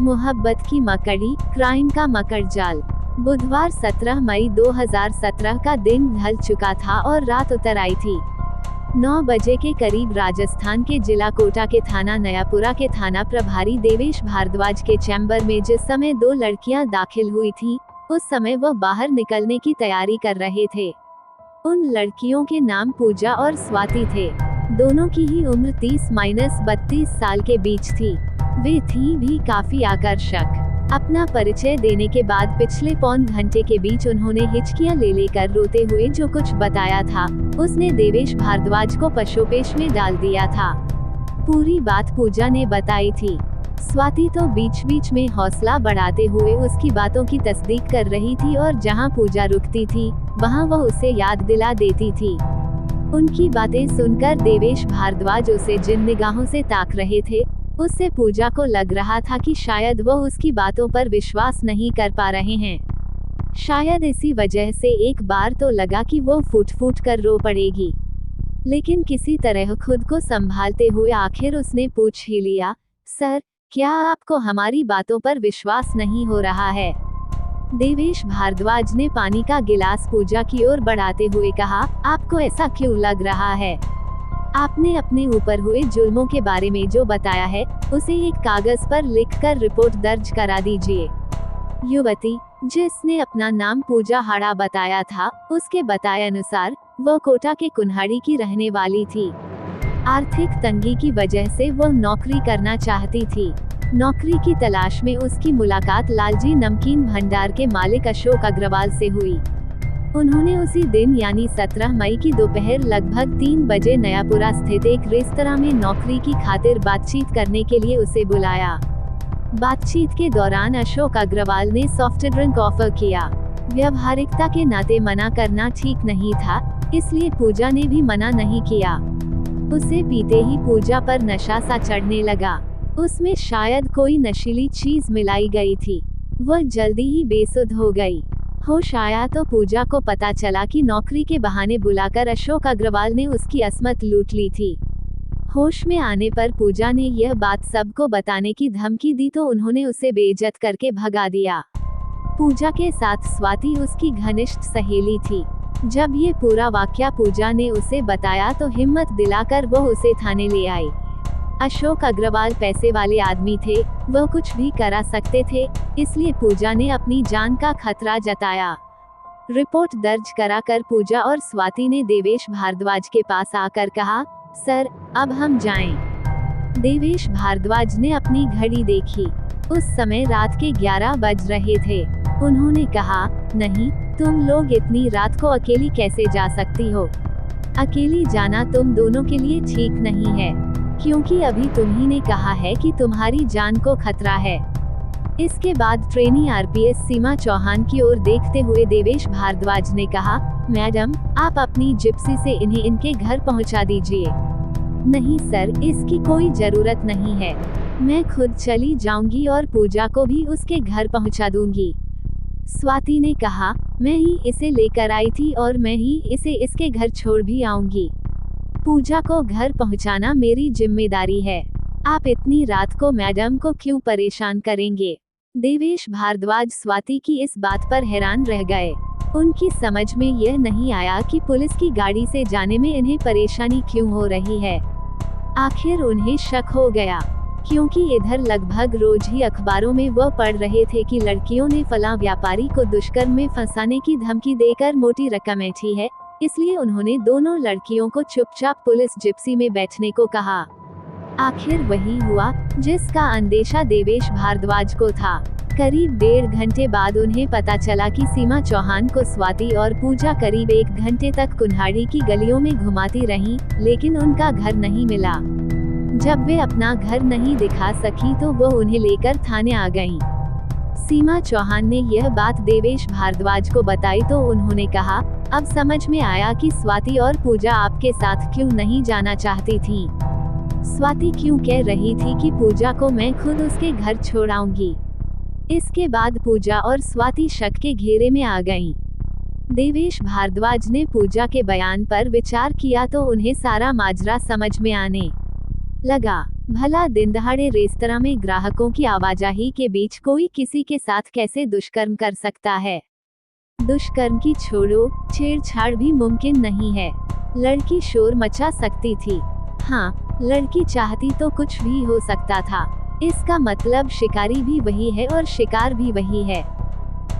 मोहब्बत की मकड़ी, क्राइम का मकर जाल। बुधवार 17 मई 2017 का दिन ढल चुका था और रात उतर आई थी। 9 बजे के करीब राजस्थान के जिला कोटा के थाना नयापुरा के थाना प्रभारी देवेश भारद्वाज के चैम्बर में जिस समय 2 लड़कियां दाखिल हुई थी, उस समय वह बाहर निकलने की तैयारी कर रहे थे। उन लड़कियों के नाम पूजा और स्वाति थे। दोनों की ही उम्र 30-32 साल के बीच थी। वे थी भी काफी आकर्षक। अपना परिचय देने के बाद पिछले पौन घंटे के बीच उन्होंने हिचकियां ले लेकर रोते हुए जो कुछ बताया था, उसने देवेश भारद्वाज को पशोपेश में डाल दिया था। पूरी बात पूजा ने बताई थी। स्वाति तो बीच बीच में हौसला बढ़ाते हुए उसकी बातों की तस्दीक कर रही थी और जहां पूजा रुकती थी, वहां वह उसे याद दिला देती थी। उनकी बातें सुनकर देवेश भारद्वाज उसे जिन निगाहों से ताक रहे थे, उससे पूजा को लग रहा था कि शायद वह उसकी बातों पर विश्वास नहीं कर पा रहे हैं। शायद इसी वजह से एक बार तो लगा कि वो फूट फूट कर रो पड़ेगी, लेकिन किसी तरह खुद को संभालते हुए आखिर उसने पूछ ही लिया, सर, क्या आपको हमारी बातों पर विश्वास नहीं हो रहा है? देवेश भारद्वाज ने पानी का गिलास पूजा की ओर बढ़ाते हुए कहा, आपको ऐसा क्यों लग रहा है? आपने अपने ऊपर हुए जुल्मों के बारे में जो बताया है, उसे एक कागज पर लिखकर रिपोर्ट दर्ज करा दीजिए। युवती, जिसने अपना नाम पूजा हाड़ा बताया था, उसके बताए अनुसार वह कोटा के कुन्हाड़ी की रहने वाली थी। आर्थिक तंगी की वजह से वह नौकरी करना चाहती थी। नौकरी की तलाश में उसकी मुलाकात लालजी नमकीन भंडार के मालिक अशोक अग्रवाल से हुई। उन्होंने उसी दिन यानी 17 मई की दोपहर लगभग 3 बजे नयापुरा स्थित एक रेस्तरां में नौकरी की खातिर बातचीत करने के लिए उसे बुलाया। बातचीत के दौरान अशोक अग्रवाल ने सॉफ्ट ड्रिंक ऑफर किया। व्यवहारिकता के नाते मना करना ठीक नहीं था, इसलिए पूजा ने भी मना नहीं किया। उसे पीते ही पूजा पर नशा सा चढ़ने लगा। उसमें शायद कोई नशीली चीज मिलाई गई थी। वह जल्दी ही बेसुध हो गई। होश आया तो पूजा को पता चला कि नौकरी के बहाने बुलाकर अशोक अग्रवाल ने उसकी अस्मत लूट ली थी। होश में आने पर पूजा ने यह बात सबको बताने की धमकी दी तो उन्होंने उसे बेइज्जत करके भगा दिया। पूजा के साथ स्वाति उसकी घनिष्ठ सहेली थी। जब ये पूरा वाकया पूजा ने उसे बताया तो हिम्मत दिलाकर वह उसे थाने ले आई। अशोक अग्रवाल पैसे वाले आदमी थे, वह कुछ भी करा सकते थे, इसलिए पूजा ने अपनी जान का खतरा जताया। रिपोर्ट दर्ज कराकर पूजा और स्वाति ने देवेश भारद्वाज के पास आकर कहा, सर, अब हम जाएं। देवेश भारद्वाज ने अपनी घड़ी देखी। उस समय रात के 11 बज रहे थे। उन्होंने कहा, नहीं, तुम लोग इतनी रात को अकेली कैसे जा सकती हो? अकेली जाना तुम दोनों के लिए ठीक नहीं है, क्योंकि अभी तुम्ही ने कहा है कि तुम्हारी जान को खतरा है। इसके बाद ट्रेनी आरपीएस सीमा चौहान की ओर देखते हुए देवेश भारद्वाज ने कहा, मैडम, आप अपनी जिप्सी से इन्हें इनके घर पहुंचा दीजिए। नहीं सर, इसकी कोई जरूरत नहीं है, मैं खुद चली जाऊंगी और पूजा को भी उसके घर पहुंचा दूंगी। स्वाति ने कहा, मैं ही इसे लेकर आई थी और मैं ही इसे इसके घर छोड़ भी आऊंगी। पूजा को घर पहुंचाना मेरी जिम्मेदारी है। आप इतनी रात को मैडम को क्यों परेशान करेंगे? देवेश भारद्वाज स्वाति की इस बात पर हैरान रह गए। उनकी समझ में यह नहीं आया कि पुलिस की गाड़ी से जाने में इन्हें परेशानी क्यों हो रही है। आखिर उन्हें शक हो गया, क्योंकि इधर लगभग रोज ही अखबारों में वह पढ़ रहे थे कि लड़कियों ने फलां व्यापारी को दुष्कर्म में फंसाने की धमकी देकर मोटी रकम ऐंठी है, इसलिए उन्होंने दोनों लड़कियों को चुपचाप पुलिस जिप्सी में बैठने को कहा। आखिर वही हुआ जिसका अंदेशा देवेश भारद्वाज को था। करीब 1.5 घंटे बाद उन्हें पता चला कि सीमा चौहान को स्वाति और पूजा करीब 1 घंटे तक कुन्हाड़ी की गलियों में घुमाती रहीं, लेकिन उनका घर नहीं मिला। जब वे अपना घर नहीं दिखा सकी तो वह उन्हें लेकर थाने आ गईं। सीमा चौहान ने यह बात देवेश भारद्वाज को बताई तो उन्होंने कहा, अब समझ में आया कि स्वाति और पूजा आपके साथ क्यों नहीं जाना चाहती थीं। स्वाति क्यों कह रही थी कि पूजा को मैं खुद उसके घर छोड़ आऊंगी। इसके बाद पूजा और स्वाति शक के घेरे में आ गईं। देवेश भारद्वाज ने पूजा के बयान पर विचार किया तो उन्हें सारा माजरा समझ में आने लगा। भला दिन दहाड़े रेस्तरां में ग्राहकों की आवाजाही के बीच कोई किसी के साथ कैसे दुष्कर्म कर सकता है? दुष्कर्म की छोड़ो, छेड़छाड़ भी मुमकिन नहीं है। लड़की शोर मचा सकती थी। हाँ, लड़की चाहती तो कुछ भी हो सकता था। इसका मतलब शिकारी भी वही है और शिकार भी वही है।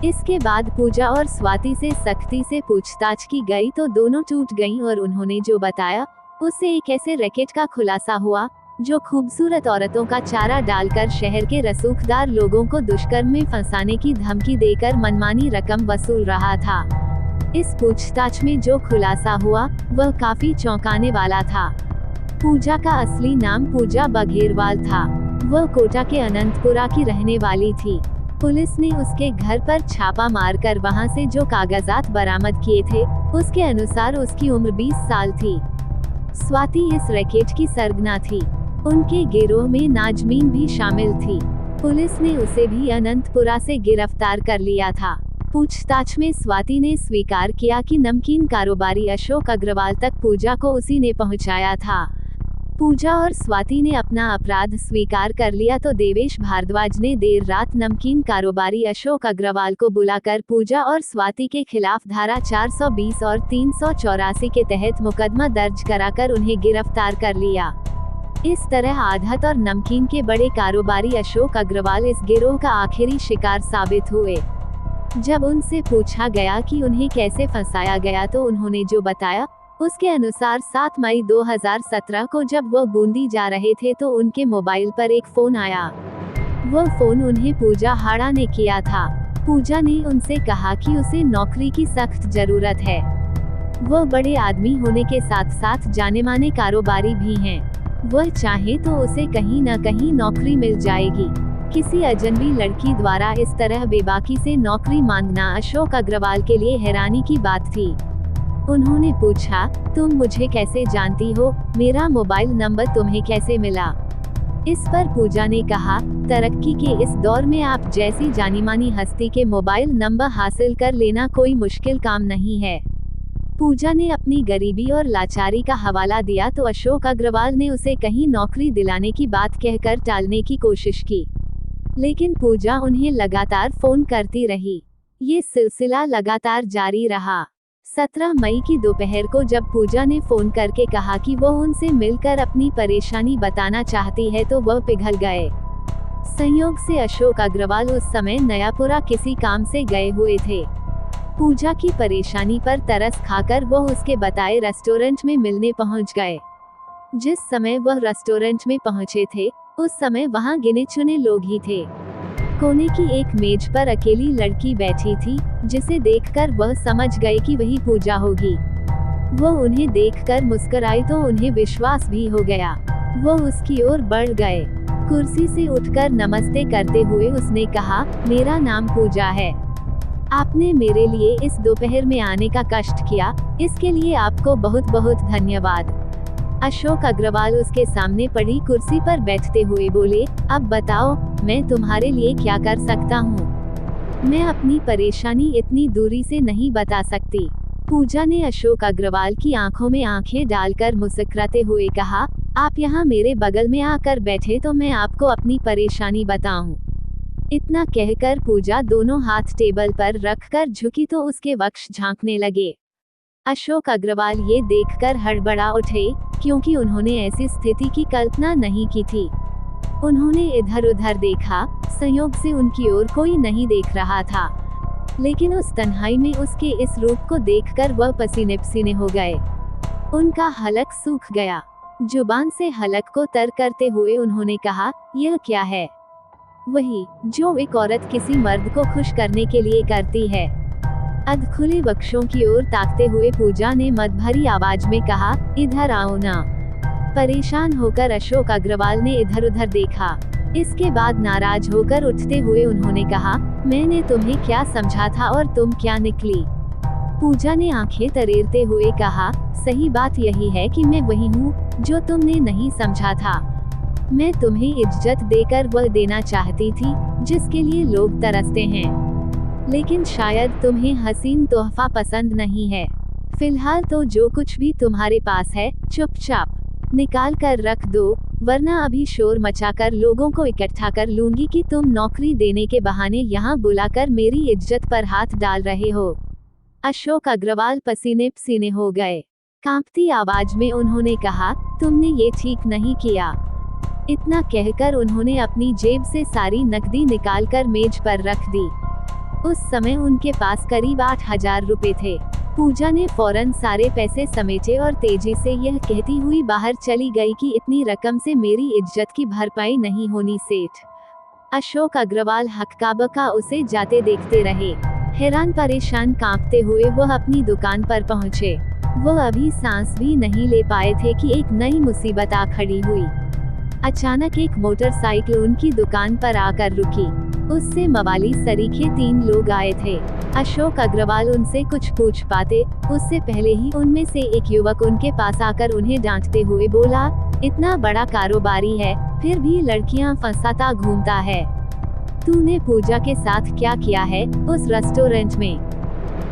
इसके बाद पूजा और स्वाति से सख्ती से पूछताछ की गई तो दोनों टूट गईं और उन्होंने जो बताया उससे एक ऐसे रैकेट का खुलासा हुआ जो खूबसूरत औरतों का चारा डालकर शहर के रसूखदार लोगों को दुष्कर्म में फंसाने की धमकी देकर मनमानी रकम वसूल रहा था। इस पूछताछ में जो खुलासा हुआ वह काफी चौंकाने वाला था। पूजा का असली नाम पूजा बघेरवाल था। वह कोटा के अनंतपुरा की रहने वाली थी। पुलिस ने उसके घर पर छापा मारकर वहां से जो कागजात बरामद किए थे उसके अनुसार उसकी उम्र 20 साल थी। स्वाति इस रैकेट की सरगना थी। उनके गिरोह में नाजमीन भी शामिल थी। पुलिस ने उसे भी अनंतपुरा से गिरफ्तार कर लिया था। पूछताछ में स्वाति ने स्वीकार किया कि नमकीन कारोबारी अशोक अग्रवाल तक पूजा को उसी ने पहुंचाया था। पूजा और स्वाति ने अपना अपराध स्वीकार कर लिया तो देवेश भारद्वाज ने देर रात नमकीन कारोबारी अशोक अग्रवाल को बुलाकर पूजा और स्वाति के खिलाफ धारा 420 और 384 के तहत मुकदमा दर्ज कराकर उन्हें गिरफ्तार कर लिया। इस तरह आढ़त और नमकीन के बड़े कारोबारी अशोक अग्रवाल इस गिरोह का आखिरी शिकार साबित हुए। जब उनसे पूछा गया कि उन्हें कैसे फंसाया गया तो उन्होंने जो बताया उसके अनुसार 7 मई 2017 को जब वह बूंदी जा रहे थे तो उनके मोबाइल पर एक फोन आया। वह फोन उन्हें पूजा हाड़ा ने किया था। पूजा ने उनसे कहा कि उसे नौकरी की सख्त जरूरत है। वह बड़े आदमी होने के साथ साथ जाने माने कारोबारी भी हैं। वह चाहे तो उसे कहीं न कहीं नौकरी मिल जाएगी। किसी अजनबी लड़की द्वारा इस तरह बेबाकी से नौकरी मांगना अशोक अग्रवाल के लिए हैरानी की बात थी। उन्होंने पूछा, तुम मुझे कैसे जानती हो? मेरा मोबाइल नंबर तुम्हें कैसे मिला? इस पर पूजा ने कहा, तरक्की के इस दौर में आप जैसी जानी-मानी हस्ती के मोबाइल नंबर हासिल कर लेना कोई मुश्किल काम नहीं है। पूजा ने अपनी गरीबी और लाचारी का हवाला दिया तो अशोक अग्रवाल ने उसे कहीं नौकरी दिलाने की बात कहकर टालने की कोशिश की, लेकिन पूजा उन्हें लगातार फोन करती रही। ये सिलसिला लगातार जारी रहा। 17 मई की दोपहर को जब पूजा ने फोन करके कहा कि वो उनसे मिलकर अपनी परेशानी बताना चाहती है तो वह पिघल गए। संयोग से अशोक अग्रवाल उस समय नयापुरा किसी काम से गए हुए थे। पूजा की परेशानी पर तरस खाकर वह उसके बताए रेस्टोरेंट में मिलने पहुंच गए। जिस समय वह रेस्टोरेंट में पहुंचे थे उस समय वहां गिने चुने लोग ही थे। कोने की एक मेज पर अकेली लड़की बैठी थी जिसे देखकर वह समझ गए कि वही पूजा होगी। वह उन्हें देखकर मुस्कुराई तो उन्हें विश्वास भी हो गया। वह उसकी ओर बढ़ गए। कुर्सी से उठकर नमस्ते करते हुए उसने कहा, मेरा नाम पूजा है। आपने मेरे लिए इस दोपहर में आने का कष्ट किया, इसके लिए आपको बहुत बहुत धन्यवाद। अशोक अग्रवाल उसके सामने पड़ी कुर्सी पर बैठते हुए बोले, अब बताओ मैं तुम्हारे लिए क्या कर सकता हूँ? मैं अपनी परेशानी इतनी दूरी से नहीं बता सकती। पूजा ने अशोक अग्रवाल की आंखों में आंखें डालकर मुस्कुराते हुए कहा, आप यहाँ मेरे बगल में आकर बैठे तो मैं आपको अपनी परेशानी बताऊं। इतना कहकर पूजा दोनों हाथ टेबल पर रखकर झुकी तो उसके वक्ष झांकने लगे। अशोक अग्रवाल ये देखकर हड़बड़ा उठे, क्योंकि उन्होंने ऐसी स्थिति की कल्पना नहीं की थी। उन्होंने इधर उधर देखा, संयोग से उनकी ओर कोई नहीं देख रहा था, लेकिन उस तन्हाई में उसके इस रूप को देखकर वह पसीने पसीने हो गए। उनका हलक सूख गया। जुबान से हलक को तर करते हुए उन्होंने कहा, यह क्या है? वही जो एक औरत किसी मर्द को खुश करने के लिए करती है। अधखुले वक्षों की ओर ताकते हुए पूजा ने मदभरी आवाज में कहा, इधर आओ ना। परेशान होकर अशोक अग्रवाल ने इधर उधर देखा। इसके बाद नाराज होकर उठते हुए उन्होंने कहा, मैंने तुम्हें क्या समझा था और तुम क्या निकली? पूजा ने आंखें तरेरते हुए कहा, सही बात यही है कि मैं वही हूँ जो तुमने नहीं समझा था। मैं तुम्हें इज्जत देकर वह देना चाहती थी जिसके लिए लोग तरसते हैं, लेकिन शायद तुम्हें हसीन तोहफा पसंद नहीं है। फिलहाल तो जो कुछ भी तुम्हारे पास है चुपचाप निकाल कर रख दो, वरना अभी शोर मचाकर लोगों को इकट्ठा कर लूंगी कि तुम नौकरी देने के बहाने यहाँ बुलाकर मेरी इज्जत पर हाथ डाल रहे हो। अशोक अग्रवाल पसीने पसीने हो गए। कांपती आवाज में उन्होंने कहा, तुमने ये ठीक नहीं किया। इतना कहकर उन्होंने अपनी जेब से सारी नकदी निकालकर मेज पर रख दी। उस समय उनके पास करीब 8,000 रुपए थे। पूजा ने फौरन सारे पैसे समेटे और तेजी से यह कहती हुई बाहर चली गई कि इतनी रकम से मेरी इज्जत की भरपाई नहीं होनी सेठ। अशोक अग्रवाल हक्का-बक्का उसे जाते देखते रहे। हैरान परेशान कांपते हुए वह अपनी दुकान पर पहुंचे। वो अभी सांस भी नहीं ले पाए थे कि एक नई मुसीबत आ खड़ी हुई। अचानक एक मोटरसाइकिल उनकी दुकान पर आकर रुकी। उससे मवाली सरीखे 3 लोग आए थे। अशोक अग्रवाल उनसे कुछ पूछ पाते उससे पहले ही उनमें से एक युवक उनके पास आकर उन्हें डांटते हुए बोला, इतना बड़ा कारोबारी है फिर भी लड़कियां फंसाता घूमता है। तूने पूजा के साथ क्या किया है उस रेस्टोरेंट में?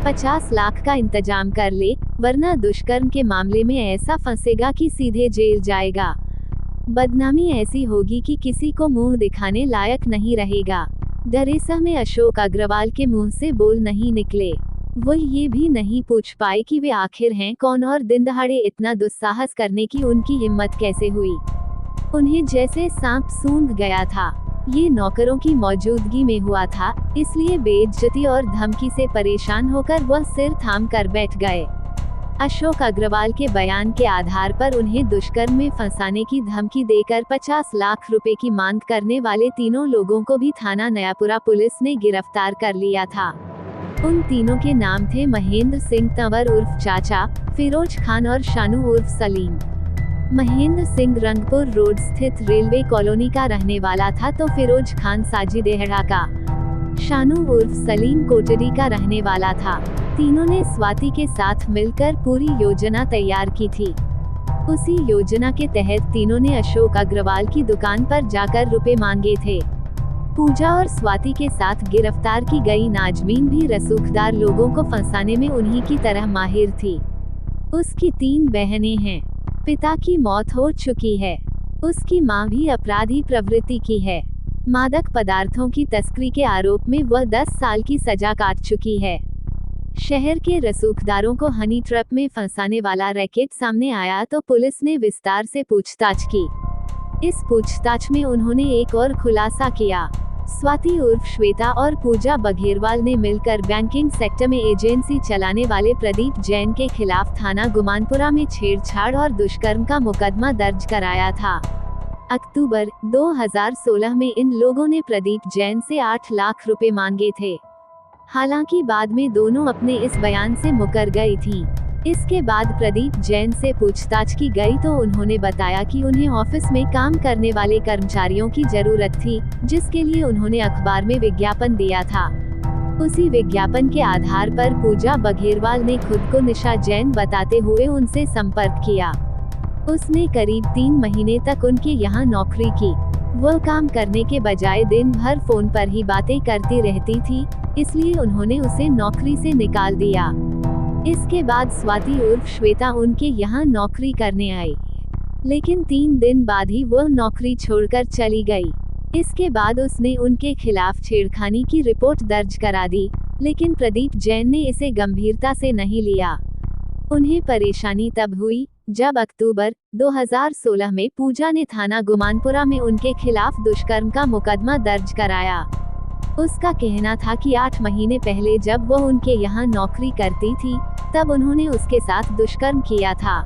50 लाख का इंतजाम कर ले, वरना दुष्कर्म के मामले में ऐसा फंसेगा कि सीधे जेल जाएगा। बदनामी ऐसी होगी कि किसी को मुंह दिखाने लायक नहीं रहेगा। डरे में अशोक अग्रवाल के मुंह से बोल नहीं निकले। वो ये भी नहीं पूछ पाए कि वे आखिर हैं कौन और दिन दहाड़े इतना दुस्साहस करने की उनकी हिम्मत कैसे हुई। उन्हें जैसे सांप सूंघ गया था। ये नौकरों की मौजूदगी में हुआ था, इसलिए बेइज्जती और धमकी से परेशान होकर वह सिर थाम कर बैठ गए। अशोक अग्रवाल के बयान के आधार पर उन्हें दुष्कर्म में फंसाने की धमकी देकर 50 लाख रुपए की मांग करने वाले तीनों लोगों को भी थाना नयापुरा पुलिस ने गिरफ्तार कर लिया था। उन तीनों के नाम थे महेंद्र सिंह तंवर उर्फ चाचा, फिरोज खान और शानू उर्फ सलीम। महेंद्र सिंह रंगपुर रोड स्थित रेलवे कॉलोनी का रहने वाला था तो फिरोज खान साजिदेहड़ा का, शानू उर्फ सलीम कोटरी का रहने वाला था। तीनों ने स्वाति के साथ मिलकर पूरी योजना तैयार की थी। उसी योजना के तहत तीनों ने अशोक अग्रवाल की दुकान पर जाकर रुपए मांगे थे। पूजा और स्वाति के साथ गिरफ्तार की गई नाजमीन भी रसूखदार लोगों को फंसाने में उन्हीं की तरह माहिर थी। उसकी 3 बहनें हैं। पिता की मौत हो चुकी है। उसकी मां भी अपराधी प्रवृत्ति की है। मादक पदार्थों की तस्करी के आरोप में वह 10 साल की सजा काट चुकी है। शहर के रसूखदारों को हनी ट्रैप में फंसाने वाला रैकेट सामने आया तो पुलिस ने विस्तार से पूछताछ की। इस पूछताछ में उन्होंने एक और खुलासा किया। स्वाति उर्फ श्वेता और पूजा बघेरवाल ने मिलकर बैंकिंग सेक्टर में एजेंसी चलाने वाले प्रदीप जैन के खिलाफ थाना गुमानपुरा में छेड़छाड़ और दुष्कर्म का मुकदमा दर्ज कराया था। अक्टूबर 2016 में इन लोगों ने प्रदीप जैन से 8 लाख रुपए मांगे थे। हालांकि बाद में दोनों अपने इस बयान से मुकर गई थीं। इसके बाद प्रदीप जैन से पूछताछ की गई तो उन्होंने बताया कि उन्हें ऑफिस में काम करने वाले कर्मचारियों की जरूरत थी, जिसके लिए उन्होंने अखबार में विज्ञापन दिया था। उसी विज्ञापन के आधार पर पूजा बघेरवाल ने खुद को निशा जैन बताते हुए उनसे संपर्क किया। उसने करीब 3 महीने तक उनके यहाँ नौकरी की। वह काम करने के बजाय दिन भर फोन पर ही बातें करती रहती थी, इसलिए उन्होंने उसे नौकरी से निकाल दिया। इसके बाद स्वाति उर्फ श्वेता उनके यहाँ नौकरी करने आई, लेकिन 3 दिन बाद ही वह नौकरी छोड़कर चली गई। इसके बाद उसने उनके खिलाफ छेड़खानी की रिपोर्ट दर्ज करा दी, लेकिन प्रदीप जैन ने इसे गंभीरता से नहीं लिया। उन्हें परेशानी तब हुई जब अक्टूबर 2016 में पूजा ने थाना गुमानपुरा में उनके खिलाफ दुष्कर्म का मुकदमा दर्ज कराया। उसका कहना था कि 8 महीने पहले जब वह उनके यहाँ नौकरी करती थी, तब उन्होंने उसके साथ दुष्कर्म किया था।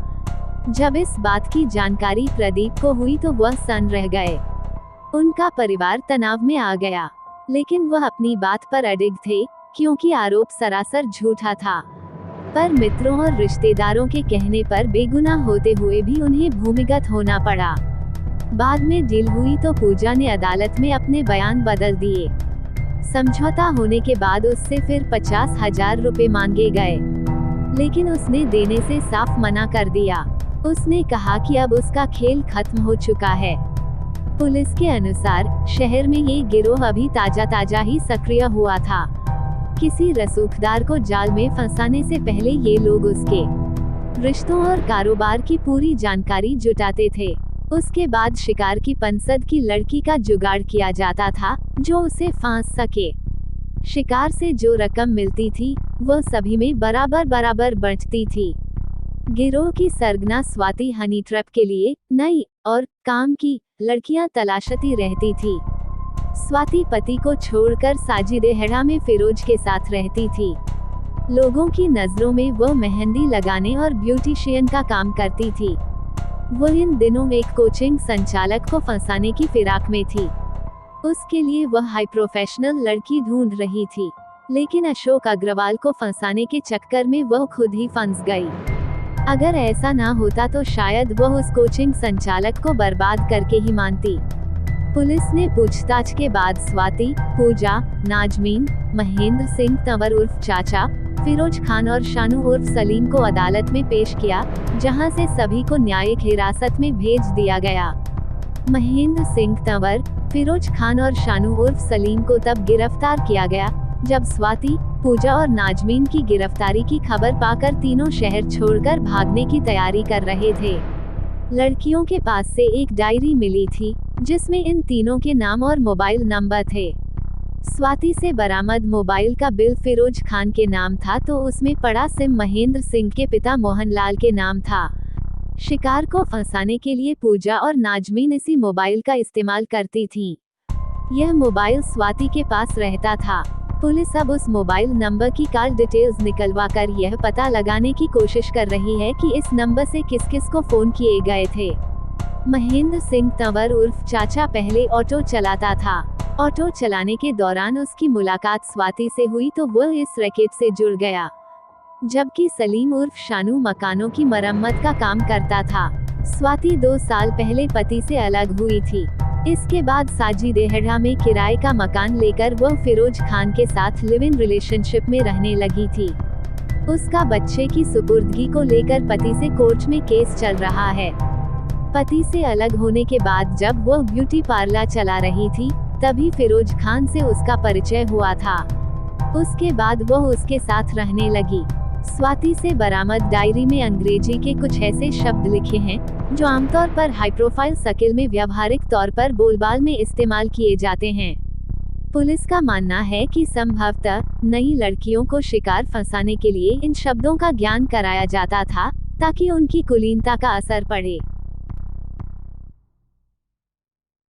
जब इस बात की जानकारी प्रदीप को हुई तो वह सन्न रह गए। उनका परिवार तनाव में आ गया, लेकिन वह अपनी बात पर अडिग थे, क्योंकि आरोप सरासर झूठा था। पर मित्रों और रिश्तेदारों के कहने पर बेगुनाह होते हुए भी उन्हें भूमिगत होना पड़ा। बाद में डील हुई तो पूजा ने अदालत में अपने बयान बदल दिए। समझौता होने के बाद उससे फिर 50,000 रुपए मांगे गए, लेकिन उसने देने से साफ मना कर दिया। उसने कहा कि अब उसका खेल खत्म हो चुका है। पुलिस के अनुसार शहर में ये गिरोह अभी ताजा ही सक्रिय हुआ था। किसी रसूखदार को जाल में फंसाने से पहले ये लोग उसके रिश्तों और कारोबार की पूरी जानकारी जुटाते थे। उसके बाद शिकार की पंसद की लड़की का जुगाड़ किया जाता था जो उसे फांस सके। शिकार से जो रकम मिलती थी वह सभी में बराबर बराबर बंटती थी। गिरोह की सरगना स्वाति हनी ट्रैप के लिए नई और काम की लड़कियां तलाशती रहती थी। स्वाति पति को छोड़कर साजिदेहड़ा में फिरोज के साथ रहती थी। लोगों की नजरों में वह मेहंदी लगाने और ब्यूटिशियन का काम करती थी। वह इन दिनों एक कोचिंग संचालक को फंसाने की फिराक में थी। उसके लिए वह हाई प्रोफेशनल लड़की ढूंढ रही थी, लेकिन अशोक अग्रवाल को फंसाने के चक्कर में वह खुद ही फंस गई। अगर ऐसा ना होता तो शायद वह उस कोचिंग संचालक को बर्बाद करके ही मानती। पुलिस ने पूछताछ के बाद स्वाति, पूजा, नाजमीन, महेंद्र सिंह तंवर उर्फ चाचा, फिरोज खान और शानू उर्फ सलीम को अदालत में पेश किया, जहां से सभी को न्यायिक हिरासत में भेज दिया गया। महेंद्र सिंह तंवर, फिरोज खान और शानू उर्फ सलीम को तब गिरफ्तार किया गया जब स्वाति, पूजा और नाजमीन की गिरफ्तारी की खबर पाकर तीनों शहर छोड़कर भागने की तैयारी कर रहे थे। लड़कियों के पास से एक डायरी मिली थी जिसमें इन तीनों के नाम और मोबाइल नंबर थे। स्वाति से बरामद मोबाइल का बिल फिरोज खान के नाम था तो उसमें पड़ा सिम महेंद्र सिंह के पिता मोहनलाल के नाम था। शिकार को फंसाने के लिए पूजा और नाजमीन इसी मोबाइल का इस्तेमाल करती थीं। यह मोबाइल स्वाति के पास रहता था। पुलिस अब उस मोबाइल नंबर की कॉल डिटेल्स निकलवाकर यह पता लगाने की कोशिश कर रही है कि इस नंबर से किस किस को फोन किए गए थे। महेंद्र सिंह तंवर उर्फ चाचा पहले ऑटो चलाता था। ऑटो चलाने के दौरान उसकी मुलाकात स्वाति से हुई तो वह इस रैकेट से जुड़ गया, जबकि सलीम उर्फ शानू मकानों की मरम्मत का काम करता था। स्वाति 2 साल पहले पति से अलग हुई थी। इसके बाद साजिदेहड़ा में किराए का मकान लेकर वह फिरोज खान के साथ लिव इन रिलेशनशिप में रहने लगी थी। उसका बच्चे की सुपुर्दगी को लेकर पति से कोर्ट में केस चल रहा है। पति से अलग होने के बाद जब वह ब्यूटी पार्लर चला रही थी तभी फिरोज खान से उसका परिचय हुआ था। उसके बाद वह उसके साथ रहने लगी। स्वाति से बरामद डायरी में अंग्रेजी के कुछ ऐसे शब्द लिखे हैं जो आमतौर पर हाई प्रोफाइल सर्किल में व्यावहारिक तौर पर बोलबाल में इस्तेमाल किए जाते हैं। पुलिस का मानना है कि संभवतः नई लड़कियों को शिकार फंसाने के लिए इन शब्दों का ज्ञान कराया जाता था ताकि उनकी कुलीनता का असर पड़े।